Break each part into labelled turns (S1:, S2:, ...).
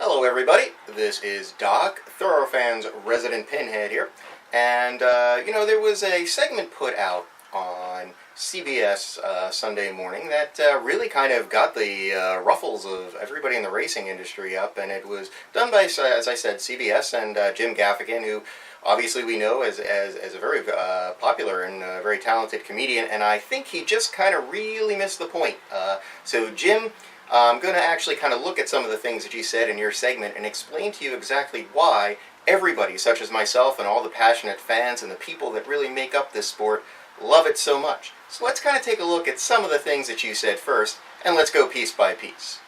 S1: Hello everybody, this is Doc, Thorofan's resident pinhead here, and there was a segment put out on CBS Sunday morning that really kind of got the ruffles of everybody in the racing industry up, and it was done by, as I said, CBS and Jim Gaffigan, who obviously we know as a very popular and very talented comedian, and I think he just kind of really missed the point. So Jim, I'm going to actually kind of look at some of the things that you said in your segment and explain to you exactly why everybody, such as myself and all the passionate fans and the people that really make up this sport, love it so much. So let's kind of take a look at some of the things that you said first, and let's go piece by piece.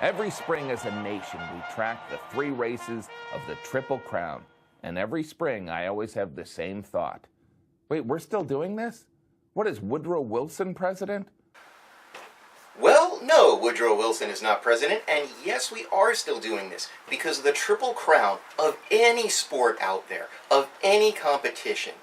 S2: Every spring as a nation, we track the 3 races of the Triple Crown. And every spring, I always have the same thought. Wait, we're still doing this? What, is Woodrow Wilson president?
S1: Well, no, Woodrow Wilson is not president, and yes, we are still doing this, because the Triple Crown of any sport out there, of any competition,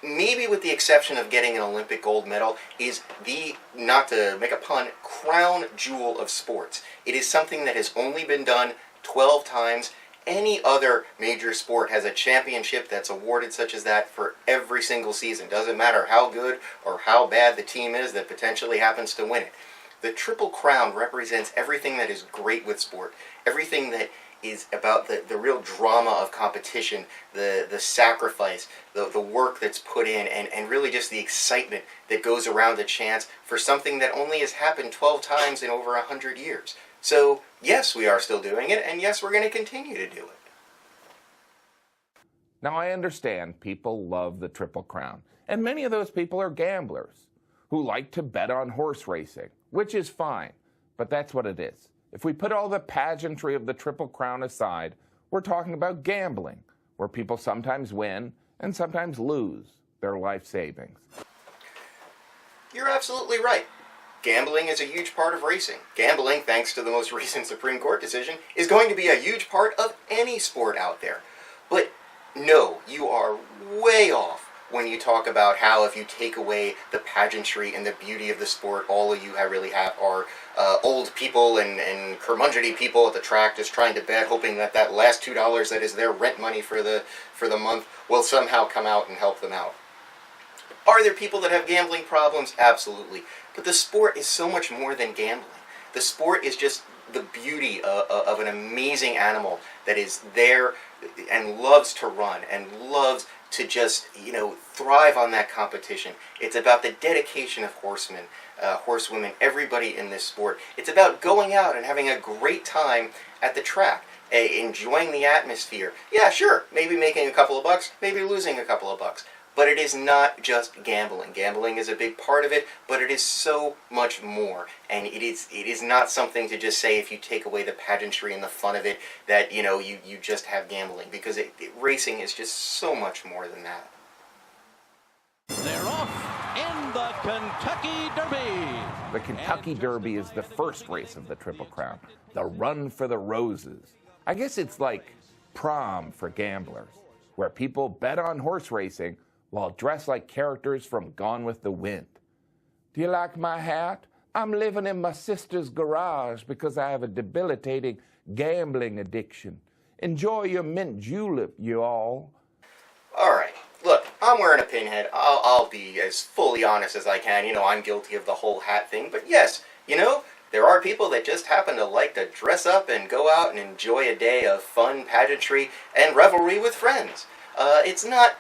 S1: maybe with the exception of getting an Olympic gold medal, is the, not to make a pun, crown jewel of sports. It is something that has only been done 12 times. Any other major sport has a championship that's awarded such as that for every single season. Doesn't matter how good or how bad the team is that potentially happens to win it. The Triple Crown represents everything that is great with sport, everything that is about the real drama of competition, the sacrifice, the work that's put in, and really just the excitement that goes around a chance for something that only has happened 12 times in over 100 years. So, yes, we are still doing it, and yes, we're going to continue to do it.
S2: Now, I understand people love the Triple Crown, and many of those people are gamblers who like to bet on horse racing, which is fine, but that's what it is. If we put all the pageantry of the Triple Crown aside, we're talking about gambling, where people sometimes win and sometimes lose their life savings.
S1: You're absolutely right. Gambling is a huge part of racing. Gambling, thanks to the most recent Supreme Court decision, is going to be a huge part of any sport out there. But no, you are way off when you talk about how if you take away the pageantry and the beauty of the sport, all you really have are old people and curmudgeony people at the track just trying to bet, hoping that that last $2 that is their rent money for the month will somehow come out and help them out. Are there people that have gambling problems? Absolutely. But the sport is so much more than gambling. The sport is just the beauty of an amazing animal that is there and loves to run and loves to just, thrive on that competition. It's about the dedication of horsemen, horsewomen, everybody in this sport. It's about going out and having a great time at the track, enjoying the atmosphere. Yeah, sure, maybe making a couple of bucks, maybe losing a couple of bucks. But it is not just gambling. Gambling is a big part of it, but it is so much more. And it is not something to just say if you take away the pageantry and the fun of it that, you just have gambling. Because racing is just so much more than that.
S3: They're off in the Kentucky Derby.
S2: The Kentucky Derby is the first race of the Triple Crown, the Run for the Roses. I guess it's like prom for gamblers, where people bet on horse racing while dressed like characters from Gone with the Wind. Do you like my hat? I'm living in my sister's garage because I have a debilitating gambling addiction. Enjoy your mint julep, you all.
S1: All right. Look, I'm wearing a pinhead. I'll be as fully honest as I can. I'm guilty of the whole hat thing. But yes, there are people that just happen to like to dress up and go out and enjoy a day of fun, pageantry, and revelry with friends. It's not,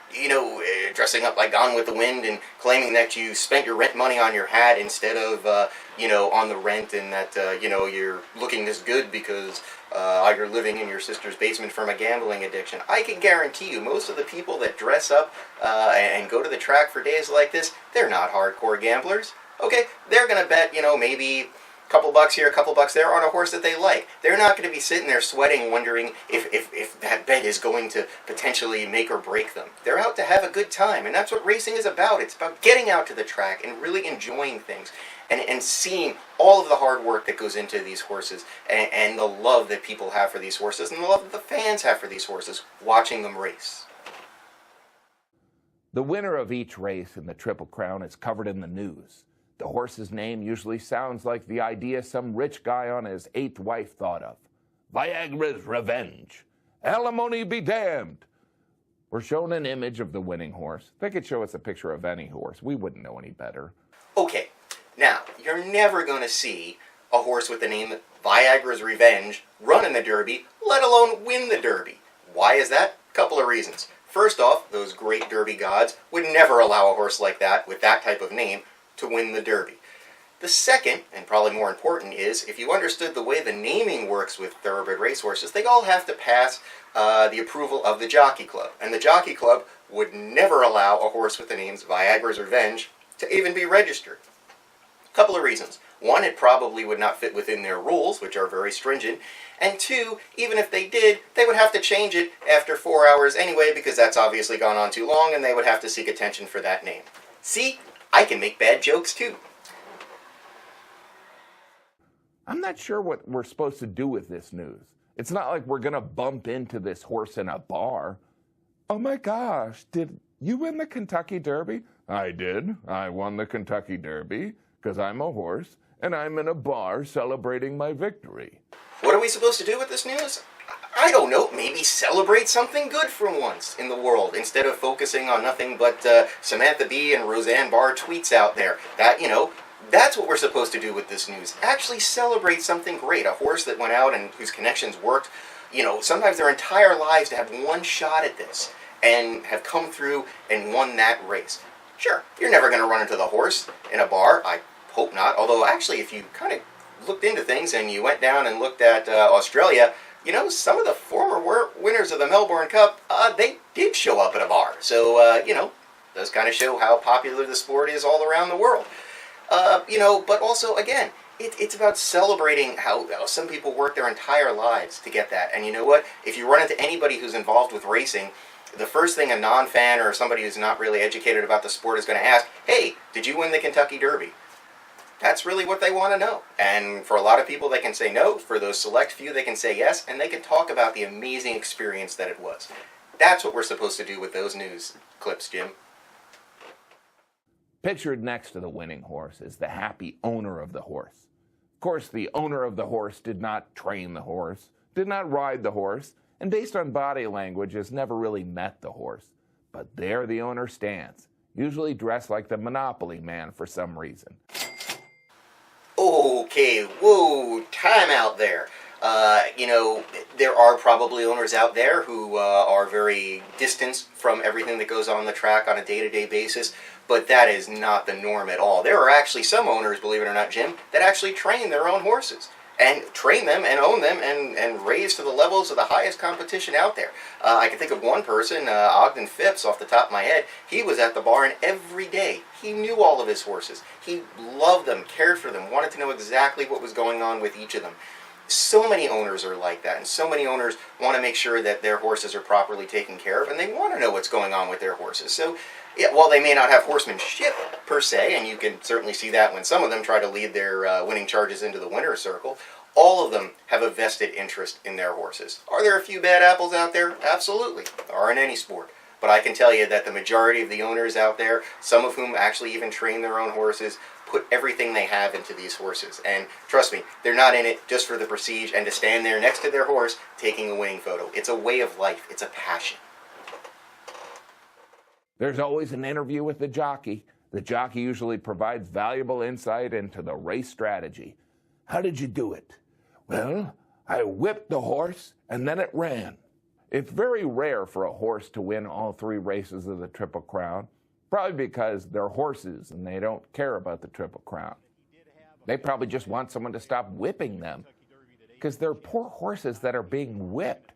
S1: dressing up like Gone with the Wind and claiming that you spent your rent money on your hat instead of, on the rent, and that, you're looking this good because you're living in your sister's basement from a gambling addiction. I can guarantee you most of the people that dress up and go to the track for days like this, they're not hardcore gamblers. Okay, they're going to bet, maybe couple bucks here, a couple bucks there on a horse that they like. They're not going to be sitting there sweating, wondering if that bet is going to potentially make or break them. They're out to have a good time, and that's what racing is about. It's about getting out to the track and really enjoying things and seeing all of the hard work that goes into these horses and the love that people have for these horses and the love that the fans have for these horses watching them race.
S2: The winner of each race in the Triple Crown is covered in the news. The horse's name usually sounds like the idea some rich guy on his 8th wife thought of. Viagra's Revenge. Alimony be damned. We're shown an image of the winning horse. They could show us a picture of any horse. We wouldn't know any better.
S1: Okay, now, you're never going to see a horse with the name Viagra's Revenge run in the Derby, let alone win the Derby. Why is that? Couple of reasons. First off, those great Derby gods would never allow a horse like that, with that type of name, to win the Derby. The second, and probably more important, is if you understood the way the naming works with thoroughbred racehorses, they all have to pass the approval of the Jockey Club. And the Jockey Club would never allow a horse with the names Viagra's Revenge to even be registered. A couple of reasons. One, it probably would not fit within their rules, which are very stringent. And two, even if they did, they would have to change it after 4 hours anyway, because that's obviously gone on too long, and they would have to seek attention for that name. See? I can make bad jokes too.
S2: I'm not sure what we're supposed to do with this news. It's not like we're going to bump into this horse in a bar. Oh my gosh, did you win the Kentucky Derby? I did. I won the Kentucky Derby because I'm a horse and I'm in a bar celebrating my victory.
S1: What are we supposed to do with this news? I don't know, maybe celebrate something good for once in the world instead of focusing on nothing but Samantha Bee and Roseanne Barr tweets out there. That's what we're supposed to do with this news. Actually celebrate something great. A horse that went out and whose connections worked, sometimes their entire lives to have one shot at this and have come through and won that race. Sure, you're never going to run into the horse in a bar. I hope not. Although, actually, if you kind of looked into things and you went down and looked at Australia, some of the former winners of the Melbourne Cup, they did show up at a bar. So, does kind of show how popular the sport is all around the world. But also, again, it's about celebrating how some people work their entire lives to get that. And you know what? If you run into anybody who's involved with racing, the first thing a non-fan or somebody who's not really educated about the sport is going to ask, hey, did you win the Kentucky Derby? That's really what they want to know. And for a lot of people, they can say no. For those select few, they can say yes. And they can talk about the amazing experience that it was. That's what we're supposed to do with those news clips, Jim.
S2: Pictured next to the winning horse is the happy owner of the horse. Of course, the owner of the horse did not train the horse, did not ride the horse, and based on body language has never really met the horse. But there the owner stands, usually dressed like the Monopoly man for some reason.
S1: Okay, whoa, time out there. There are probably owners out there who are very distanced from everything that goes on the track on a day-to-day basis, but that is not the norm at all. There are actually some owners, believe it or not, Jim, that actually train their own horses and train them and own them and raise to the levels of the highest competition out there. I can think of one person, Ogden Phipps, off the top of my head. He was at the barn every day. He knew all of his horses. He loved them, cared for them, wanted to know exactly what was going on with each of them. So many owners are like that, and so many owners want to make sure that their horses are properly taken care of, and they want to know what's going on with their horses. So, yeah, while they may not have horsemanship per se, and you can certainly see that when some of them try to lead their winning charges into the winner's circle, all of them have a vested interest in their horses. Are there a few bad apples out there? Absolutely. There are in any sport. But I can tell you that the majority of the owners out there, some of whom actually even train their own horses, put everything they have into these horses. And trust me, they're not in it just for the prestige and to stand there next to their horse taking a winning photo. It's a way of life. It's a passion.
S2: There's always an interview with the jockey. The jockey usually provides valuable insight into the race strategy. How did you do it? Well, I whipped the horse and then it ran. It's very rare for a horse to win all 3 races of the Triple Crown, probably because they're horses and they don't care about the Triple Crown. They probably just want someone to stop whipping them because they're poor horses that are being whipped.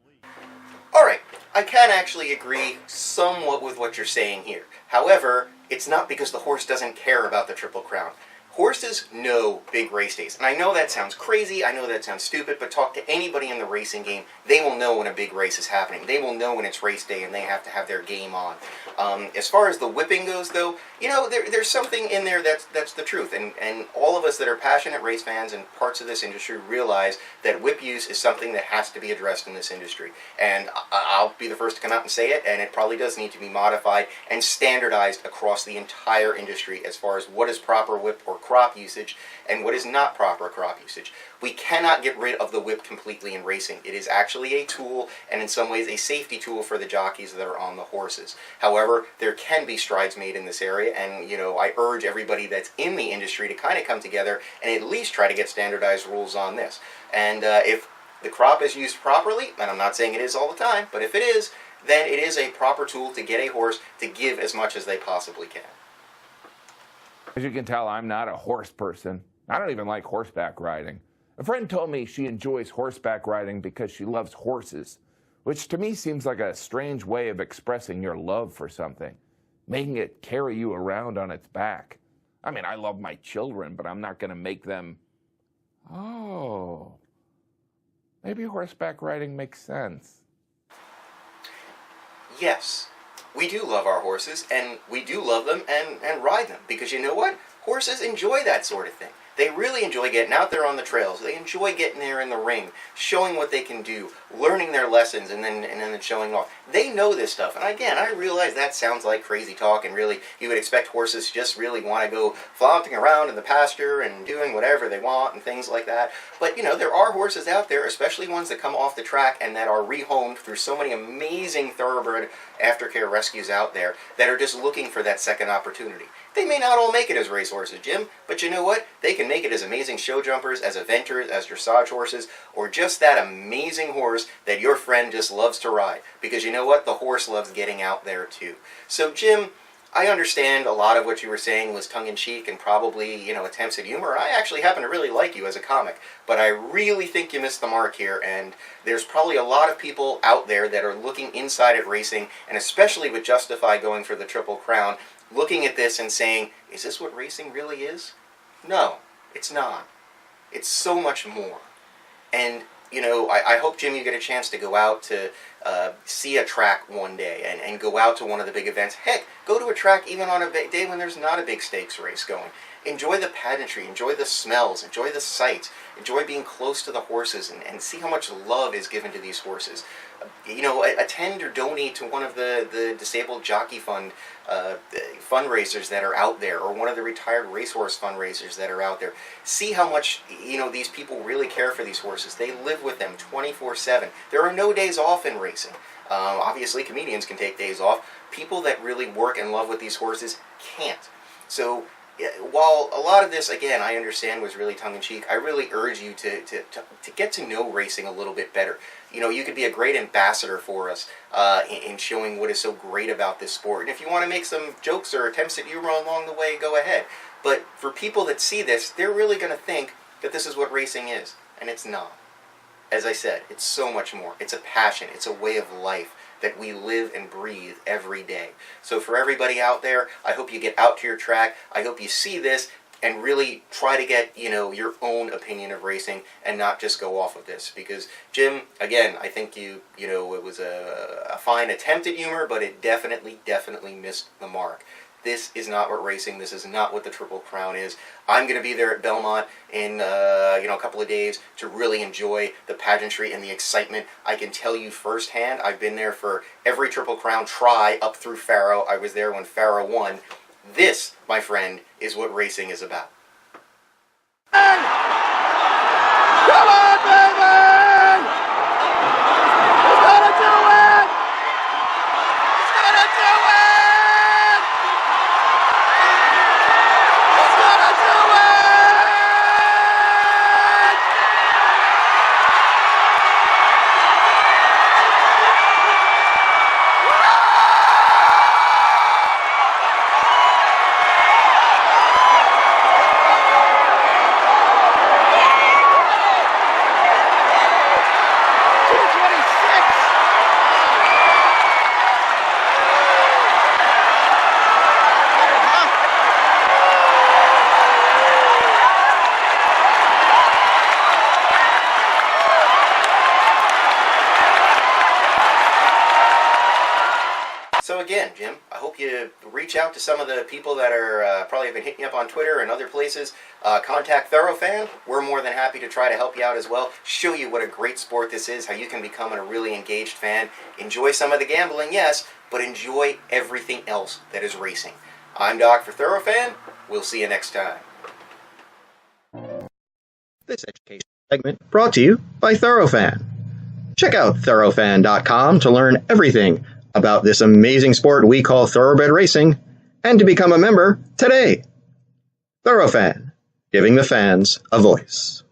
S1: All right, I can actually agree somewhat with what you're saying here. However, it's not because the horse doesn't care about the Triple Crown. Horses know big race days. And I know that sounds crazy, I know that sounds stupid, but talk to anybody in the racing game, they will know when a big race is happening. They will know when it's race day and they have to have their game on. As far as the whipping goes, though, there's something in there that's the truth. And all of us that are passionate race fans and parts of this industry realize that whip use is something that has to be addressed in this industry. And I'll be the first to come out and say it, and it probably does need to be modified and standardized across the entire industry as far as what is proper whip or crop usage and what is not proper crop usage. We cannot get rid of the whip completely in racing. It is actually a tool, and in some ways a safety tool for the jockeys that are on the horses. However, there can be strides made in this area, and I urge everybody that's in the industry to kind of come together and at least try to get standardized rules on this. And if the crop is used properly, and I'm not saying it is all the time, but if it is, then it is a proper tool to get a horse to give as much as they possibly can.
S2: As you can tell, I'm not a horse person. I don't even like horseback riding. A friend told me she enjoys horseback riding because she loves horses, which to me seems like a strange way of expressing your love for something, making it carry you around on its back. I mean, I love my children, but I'm not going to make them, oh, maybe horseback riding makes sense.
S1: Yes, we do love our horses, and we do love them and ride them, because you know what? Horses enjoy that sort of thing. They really enjoy getting out there on the trails. They enjoy getting there in the ring, showing what they can do, learning their lessons, and then showing off. They know this stuff. And again, I realize that sounds like crazy talk, and really you would expect horses to just really want to go flaunting around in the pasture and doing whatever they want and things like that. But there are horses out there, especially ones that come off the track and that are rehomed through so many amazing thoroughbred aftercare rescues out there that are just looking for that second opportunity. They may not all make it as racehorses, Jim, but you know what? They can make it as amazing show jumpers, as eventers, as dressage horses, or just that amazing horse that your friend just loves to ride. Because you know what? The horse loves getting out there too. So, Jim, I understand a lot of what you were saying was tongue-in-cheek and probably, attempts at humor. I actually happen to really like you as a comic, but I really think you missed the mark here, and there's probably a lot of people out there that are looking inside at racing, and especially with Justify going for the Triple Crown, looking at this and saying, is this what racing really is? No, it's not. It's so much more. And, I hope, Jim, you get a chance to go out to see a track one day and go out to one of the big events. Heck, go to a track even on a day when there's not a big stakes race going. Enjoy the pageantry, enjoy the smells, enjoy the sights, enjoy being close to the horses, and see how much love is given to these horses. Attend or donate to one of the Disabled Jockey Fund fundraisers that are out there, or one of the retired racehorse fundraisers that are out there. See how much these people really care for these horses. They live with them 24/7. There are no days off in racing. Obviously, comedians can take days off. People that really work and love with these horses can't. So, while a lot of this, again, I understand was really tongue-in-cheek, I really urge you to get to know racing a little bit better. You could be a great ambassador for us in showing what is so great about this sport. And if you want to make some jokes or attempts at humor along the way, go ahead. But for people that see this, they're really going to think that this is what racing is. And it's not. As I said, it's so much more. It's a passion. It's a way of life that we live and breathe every day. So for everybody out there, I hope you get out to your track. I hope you see this and really try to get, your own opinion of racing and not just go off of this. Because, Jim, again, I think it was a fine attempt at humor, but it definitely missed the mark. This is not what racing, this is not what the Triple Crown is. I'm going to be there at Belmont in a couple of days to really enjoy the pageantry and the excitement. I can tell you firsthand, I've been there for every Triple Crown try up through Faro. I was there when Faro won. This, my friend, is what racing is about.
S4: Come on, baby! He's gonna do it! He's gonna do it! He's gonna do it!
S1: So again, Jim, I hope you reach out to some of the people that are probably have been hitting you up on Twitter and other places. Contact Thorofan. We're more than happy to try to help you out as well. Show you what a great sport this is, how you can become a really engaged fan. Enjoy some of the gambling, yes, but enjoy everything else that is racing. I'm Doc for Thorofan. We'll see you next time.
S5: This education segment brought to you by Thorofan. Check out Thorofan.com to learn everything about this amazing sport we call thoroughbred racing and to become a member today. Thorofan, giving the fans a voice.